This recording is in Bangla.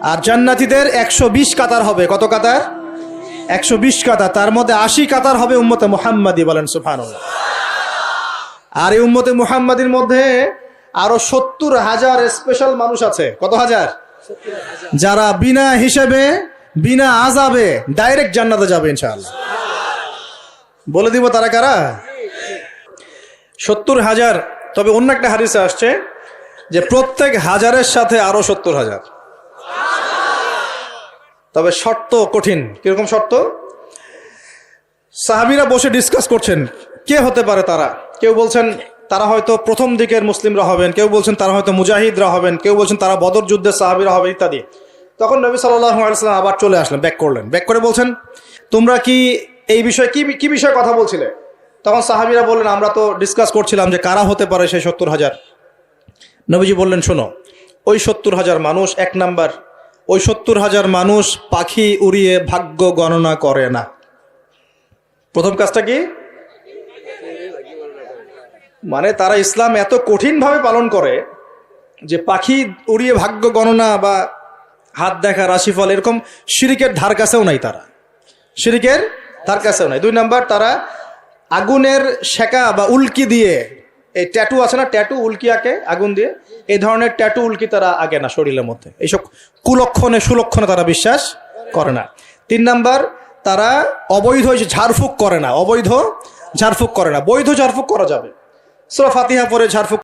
আর জান্নাতীদের 120 কাতার হবে। কত কাতার? 120 কাতার। তার মধ্যে 80 কাতার হবে উম্মতে মুহাম্মাদি, বলেন সুবহানাল্লাহ। আর এই উম্মতে মুহাম্মাদির মধ্যে আরো 70,000 স্পেশাল মানুষ আছে। কত হাজার? যারা বিনা হিসেবে বিনা আযাবে ডাইরেক্ট জান্নাতে যাবে ইনশাআল্লাহ। বলে দিব তারা কারা? 70,000। তবে অন্য একটা হাদিসে আসছে যে প্রত্যেক হাজারের সাথে আরো 70,000। তবে শর্ত কঠিন। কিরকম শর্ত? সাহাবীরা বসে ডিসকাস করছেন কে হতে পারে তারা। কেউ বলছেন তারা হয়তো প্রথম দিকের মুসলিমরা হবেন, কেউ বলছেন তারা হয়তো মুজাহিদরা হবেন, কেউ বলছেন তারা বদর যুদ্ধের সাহাবীরা হবে ইত্যাদি। তখন নবী সাল্লাল্লাহু আলাইহি ওয়াসাল্লাম আবার চলে আসলেন, ব্যাক করলেন। ব্যাক করে বলছেন তোমরা কি এই বিষয়ে কি বিষয়ে কথা বলছিলে? তখন সাহাবীরা বললেন আমরা তো ডিসকাস করছিলাম যে কারা হতে পারে সেই 70,000। নবীজি বললেন শোনো, ওই 70,000 মানুষ, এক নাম্বার, ওই 70,000 মানুষ পাখি উড়িয়ে ভাগ্য গণনা করে না। প্রথম কাজটা কি? মানে তারা ইসলাম এত কঠিনভাবে পালন করে যে পাখি উড়িয়ে ভাগ্য গণনা বা হাত দেখা, রাশিফল, এরকম শিরিকের ধার কাছেও নাই। তারা শিরিকের ধার কাছেও নাই। দুই নাম্বার, তারা আগুনের শেকা বা উল্কি দিয়ে, এই ট্যাটু আছে না, ট্যাটু উল্কি আঁকে আগুন দিয়ে, এই ধরনের ট্যাটু উল্কি তারা আঁকে না শরীরের মধ্যে। এইসব কুলক্ষণে সুলক্ষণে তারা বিশ্বাস করে না। তিন নাম্বার, তারা অবৈধ ঝাড়ফুঁক করে না। অবৈধ ঝাড়ফুঁক করে না। বৈধ ঝাড়ফুঁক করা যাবে। সূরা ফাতিহা পড়ে ঝাড়ফুঁক